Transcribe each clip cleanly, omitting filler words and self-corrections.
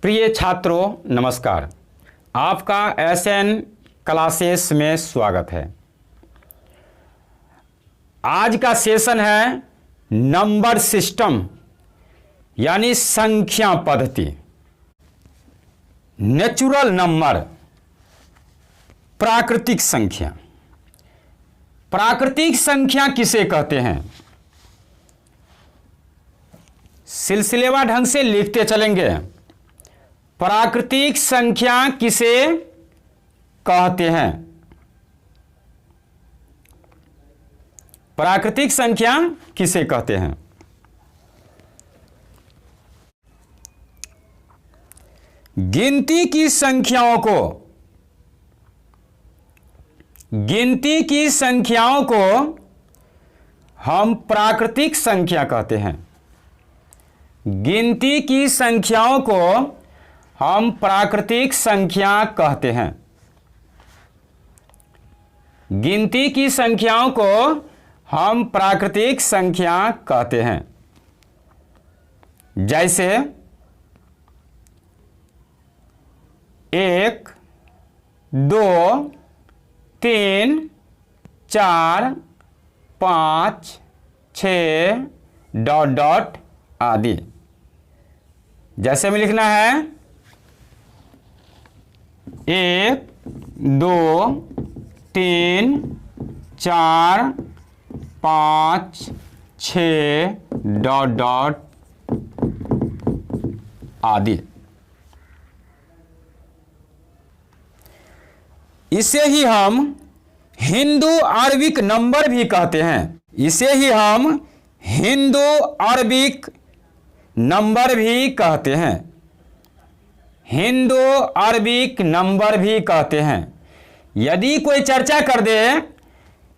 प्रिय छात्रों नमस्कार। आपका एसएन क्लासेस में स्वागत है। आज का सेशन है नंबर सिस्टम यानी संख्या पद्धति। नेचुरल नंबर, प्राकृतिक संख्या। प्राकृतिक संख्या किसे कहते हैं? सिलसिलेवार ढंग से लिखते चलेंगे। प्राकृतिक संख्या किसे कहते हैं? प्राकृतिक संख्या किसे कहते हैं? गिनती की संख्याओं को हम प्राकृतिक संख्या कहते हैं। गिनती की संख्याओं को हम प्राकृतिक संख्या कहते हैं। गिनती की संख्याओं को हम प्राकृतिक संख्या कहते हैं। जैसे 1, 2, 3, 4, 5, 6 ... आदि। जैसे में लिखना है 1, 2, 3, 4, 5, 6 ... आदि। इसे ही हम हिंदू अरबिक नंबर भी कहते हैं। इसे ही हम हिंदू अरबिक नंबर भी कहते हैं। हिंदू अरबिक नंबर भी कहते हैं। यदि कोई चर्चा कर दे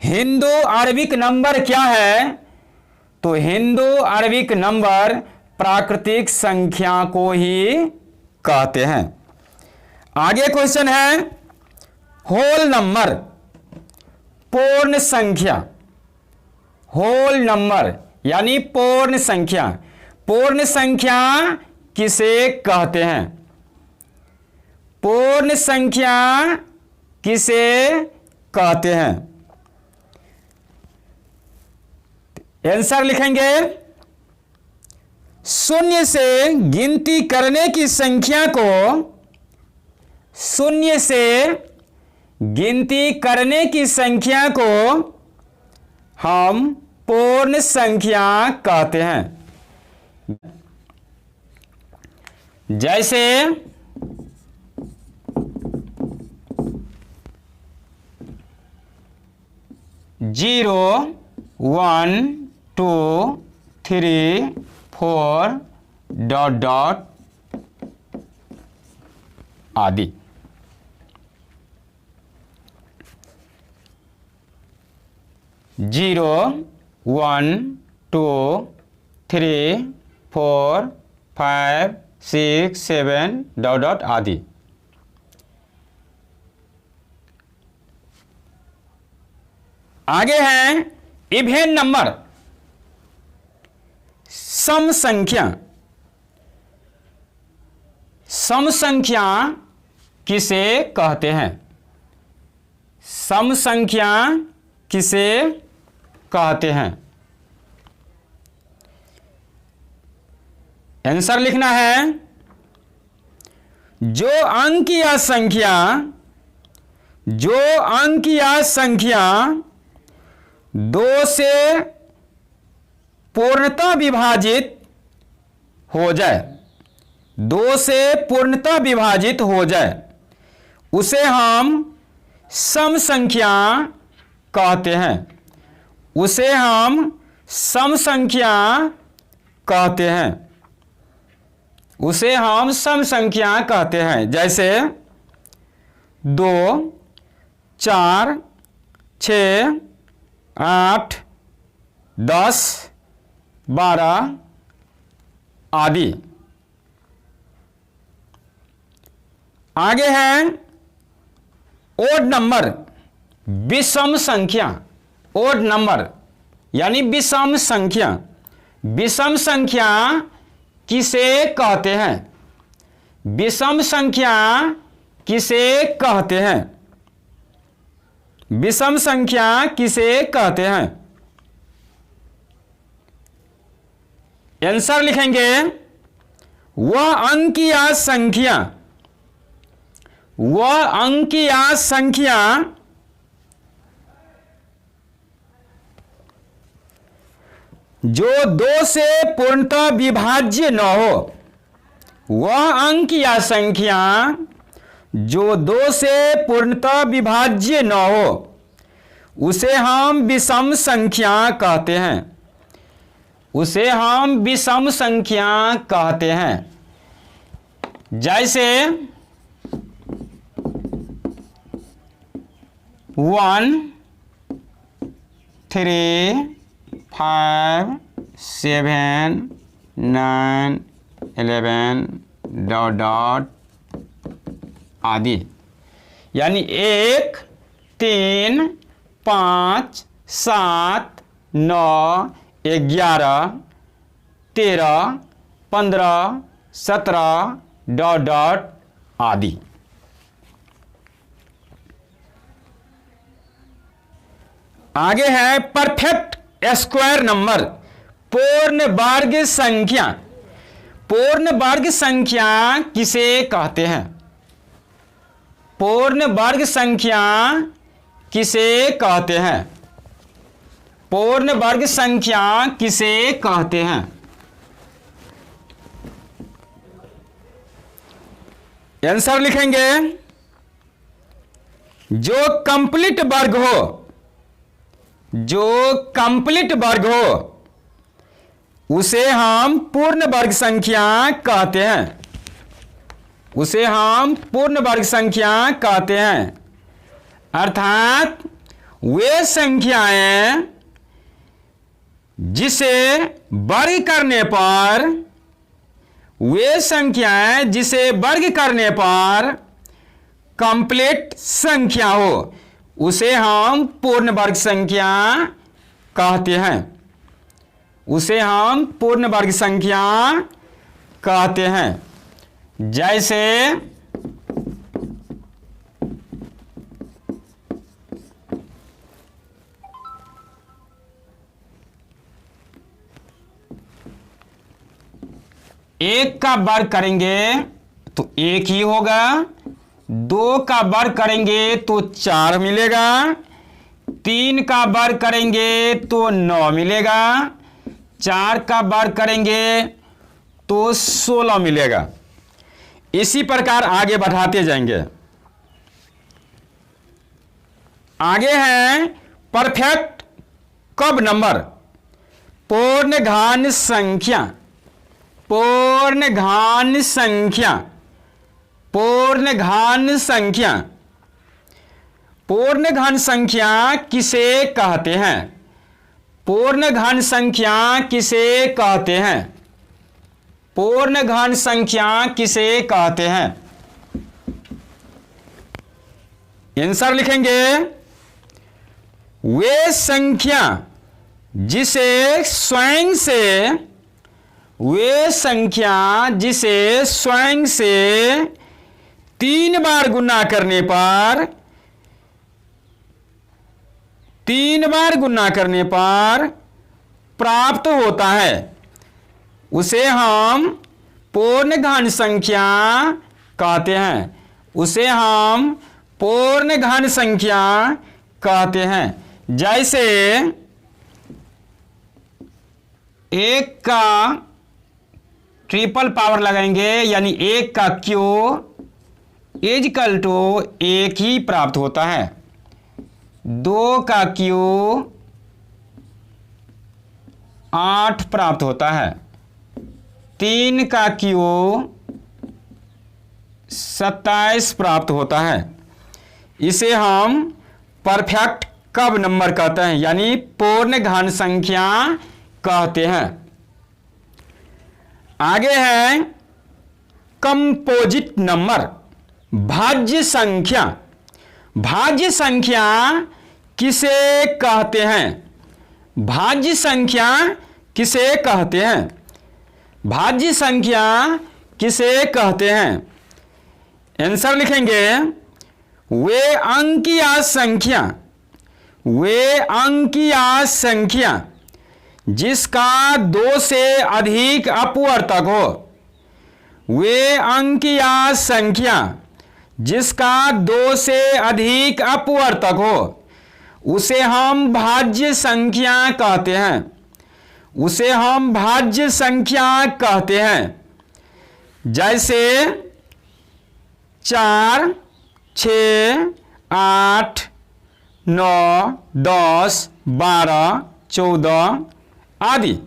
हिंदू अरबिक नंबर क्या है, तो हिंदू अरबिक नंबर प्राकृतिक संख्या को ही कहते हैं। आगे क्वेश्चन है होल नंबर, पूर्ण संख्या। होल नंबर यानी पूर्ण संख्या। पूर्ण संख्या किसे कहते हैं? पूर्ण संख्या किसे कहते हैं? आंसर लिखेंगे शून्य से गिनती करने की संख्या को, शून्य से गिनती करने की संख्या को हम पूर्ण संख्या कहते हैं। जैसे 0, 1, 2, 3, 4 ... आदि। जीरो, 1, 2, 3, 4, 5, 6, 7 ... आदि। आगे है इवेन नंबर, सम संख्या। सम संख्या किसे कहते हैं? सम संख्या किसे कहते हैं? आंसर लिखना है जो अंक या संख्या 2 से पूर्णतः विभाजित हो जाए, 2 से पूर्णतः विभाजित हो जाए, उसे हम सम संख्या कहते हैं। उसे हम सम संख्या कहते हैं। उसे हम सम संख्या कहते हैं। जैसे 2, 4, 6, 8, 10, 12 आदि। आगे है ओड नंबर, विषम संख्या। ओड नंबर यानी विषम संख्या। विषम संख्या किसे कहते हैं? विषम संख्या किसे कहते हैं? विषम संख्या किसे कहते हैं? आंसर लिखेंगे, वह अंक या संख्या, वह अंक या संख्या जो 2 से पूर्णतः विभाज्य न हो। वह अंक या संख्या जो 2 से पूर्णतः विभाज्य न हो उसे हम विषम संख्या कहते हैं। उसे हम विषम संख्या कहते हैं। जैसे 1 3 5 7 9 11 ... आदि, यानी 1 3 5 7 9 11 13 15 17 ... आदि। आगे है परफेक्ट स्क्वायर नंबर, पूर्ण वर्ग संख्या। पूर्ण वर्ग संख्या किसे कहते हैं? पूर्ण वर्ग संख्या किसे कहते हैं? पूर्ण वर्ग संख्या किसे कहते हैं? आंसर लिखेंगे, जो कंप्लीट वर्ग हो, जो कंप्लीट वर्ग हो उसे हम पूर्ण वर्ग संख्या कहते हैं। उसे हम पूर्ण वर्ग संख्या कहते हैं। अर्थात वे संख्याएं जिसे वर्ग करने पर, वे संख्याएं जिसे वर्ग करने पर कंप्लीट संख्या हो उसे हम पूर्ण वर्ग संख्या कहते हैं। उसे हम पूर्ण वर्ग संख्या कहते हैं। जैसे 1 का वर्ग करेंगे तो 1 ही होगा, 2 का वर्ग करेंगे तो 4 मिलेगा, 3 का वर्ग करेंगे तो 9 मिलेगा, 4 का वर्ग करेंगे तो 16 मिलेगा। इसी प्रकार आगे बढ़ाते जाएंगे। आगे है परफेक्ट कब नंबर, पूर्ण घन संख्या। पूर्ण घन संख्या, पूर्ण घन संख्या। पूर्ण घन संख्या किसे कहते हैं? पूर्ण घन संख्या किसे कहते हैं? पूर्ण घन संख्या किसे कहते हैं? आंसर लिखेंगे, वे संख्या जिसे स्वयं से, वे संख्या जिसे स्वयं से 3 बार गुणा करने पर, 3 बार गुणा करने पर प्राप्त होता है उसे हम पूर्ण घन संख्या कहते हैं। उसे हम पूर्ण घन संख्या कहते हैं। जैसे 1 का ट्रिपल पावर लगाएंगे, यानी 1 का क्यू इक्वल टू 1 ही प्राप्त होता है। 2 का क्यू 8 प्राप्त होता है। 3 का क्यू 27 प्राप्त होता है। इसे हम परफेक्ट कब नंबर कहते हैं, यानी पूर्ण घन संख्या कहते हैं। आगे है कंपोजिट नंबर, भाज्य संख्या। भाज्य संख्या किसे कहते हैं? भाज्य संख्या किसे कहते हैं? भाज्य संख्या किसे कहते हैं? आंसर लिखेंगे वे अंक या संख्या जिसका 2 से अधिक अपवर्तक हो। वे अंक या संख्या जिसका 2 से अधिक अपवर्तक हो उसे हम भाज्य संख्या कहते हैं। उसे हम भाज्य संख्या कहते हैं। जैसे 4, 6, 8, 9, 10, 12, 14 आदि।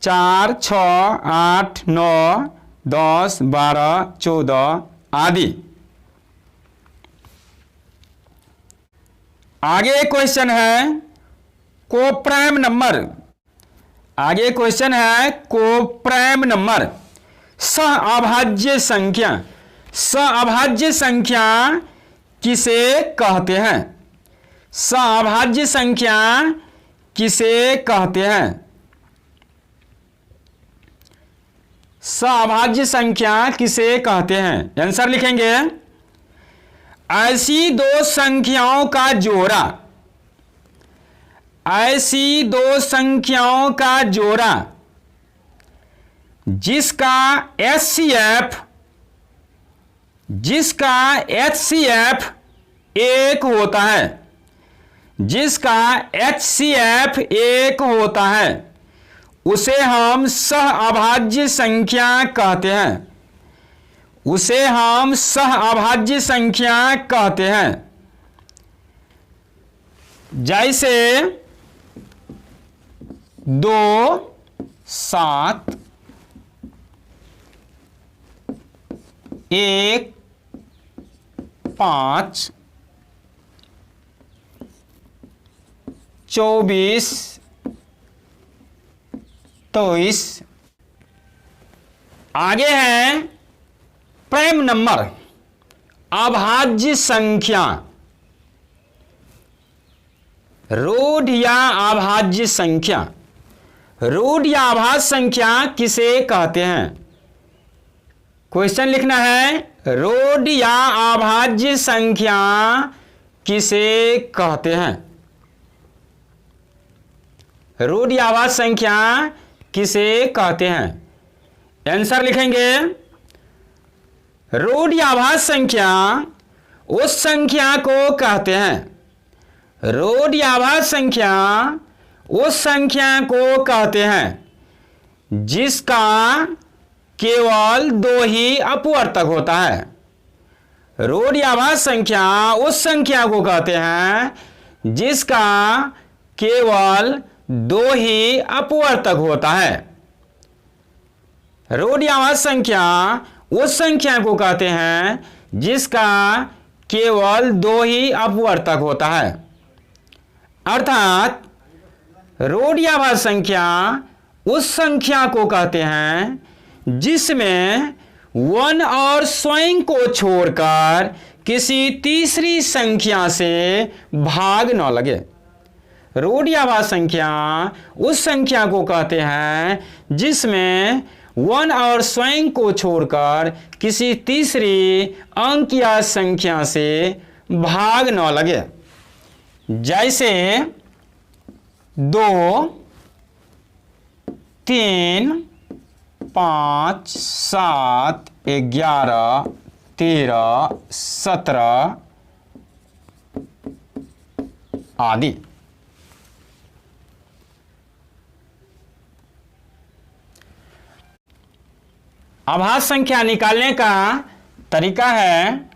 4, 6, 8, 9, 10, 12, 14 आदि। आगे क्वेश्चन है कोप्राइम नंबर। आगे क्वेश्चन है कोप्राइम नंबर। सहअभाज्य संख्या। सहअभाज्य संख्या किसे कहते हैं? सहअभाज्य संख्या किसे कहते हैं? सहअभाज्य संख्या किसे कहते हैं? आंसर लिखेंगे ऐसी दो संख्याओं का जोड़ा। ऐसी दो संख्याओं का जोड़ा जिसका HCF 1 होता है। जिसका HCF 1 होता है उसे हम सहअभाज्य संख्या कहते हैं। उसे हम सहअभाज्य संख्या कहते हैं। जैसे 2, 7, 1, 5, 24, 23। आगे है प्राइम नंबर, अभाज्य संख्या। रूढ़ या अभाज्य संख्या। रूढ़ या अभाज्य संख्या किसे कहते हैं? क्वेश्चन लिखना है रूढ़ या अभाज्य संख्या किसे कहते हैं? रूढ़ या अभाज्य संख्या किसे कहते हैं? आंसर लिखेंगे रूढ़ या अभाज्य संख्या उस संख्या को कहते हैं। रूढ़ या अभाज्य संख्या उस संख्या को कहते हैं जिसका केवल 2 ही अपवर्तक होता है। रूढ़ या अभाज्य संख्या उस संख्या को कहते हैं जिसका केवल 2 ही अपवर्तक होता है। रूढ़ या अभाज्य संख्या उस संख्या को कहते हैं जिसका केवल 2 ही अपवर्तक होता है। अर्थात रूढ़ या अभाज्य संख्या उस संख्या को कहते हैं जिसमें 1 और स्वयं को छोड़कर किसी तीसरी संख्या से भाग न लगे। रूढ़ या अभाज्य संख्या उस संख्या को कहते हैं जिसमें 1 और स्वयं को छोड़कर किसी तीसरी अंक या संख्या से भाग न लगे। जैसे 2, 3, 5, 7, 11, 13, 17 आदि। अभाज्य संख्या निकालने का तरीका है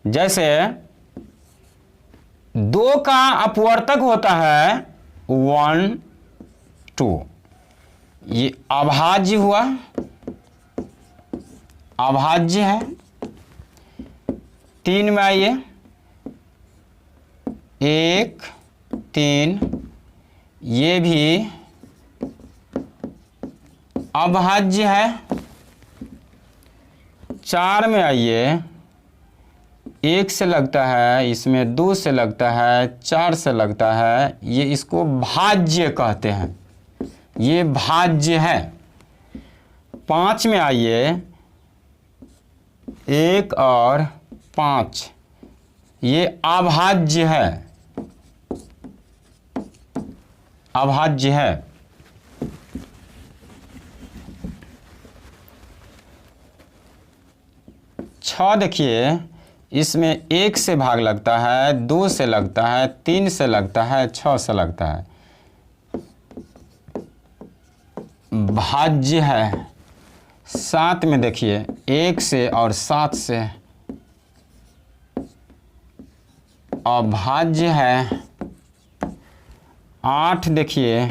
जैसे 2 का अपवर्तक होता है 1, 2। ये अभाज्य हुआ, अभाज्य है। 3 में आइए 1, 3, ये भी अभाज्य है। 4 में आइए 1 से लगता है, इसमें 2 से लगता है, 4 से लगता है, ये इसको भाज्य कहते हैं, ये भाज्य है। 5 में आइए 1 और 5 ये अभाज्य है, अभाज्य है। 6 देखिए, इसमें 1 से भाग लगता है, 2 से लगता है, 3 से लगता है, 6 से लगता है, भाज्य है। 7 में देखिए 1 से और 7 से अभाज्य है। 8 देखिए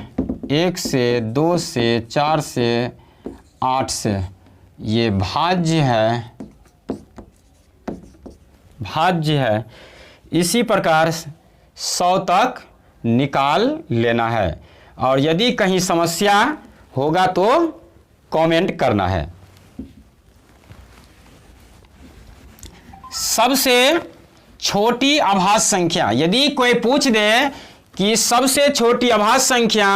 1 से, 2 से, 4 से, 8 से, ये भाज्य है, भाज्य है। इसी प्रकार 100 तक निकाल लेना है और यदि कहीं समस्या होगा तो कमेंट करना है। सबसे छोटी अभाज्य संख्या, यदि कोई पूछ दे कि सबसे छोटी अभाज्य संख्या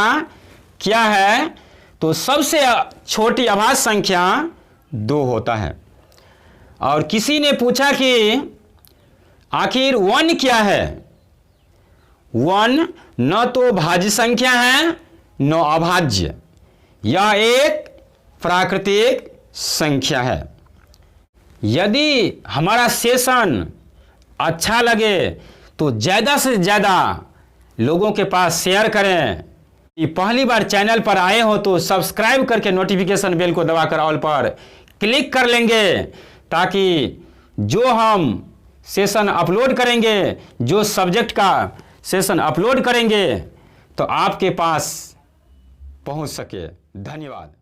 क्या है, तो सबसे छोटी अभाज्य संख्या 2 होता है। और किसी ने पूछा कि आखिर 1 क्या है? 1 न तो भाज्य संख्या है न अभाज्य, यह एक प्राकृतिक संख्या है। यदि हमारा सेशन अच्छा लगे तो ज़्यादा से ज़्यादा लोगों के पास शेयर करें। कि पहली बार चैनल पर आए हो तो सब्सक्राइब करके नोटिफिकेशन बेल को दबाकर ऑल पर क्लिक कर लेंगे, ताकि जो हम सेशन अपलोड करेंगे, जो सब्जेक्ट का सेशन अपलोड करेंगे, तो आपके पास पहुंच सके। धन्यवाद।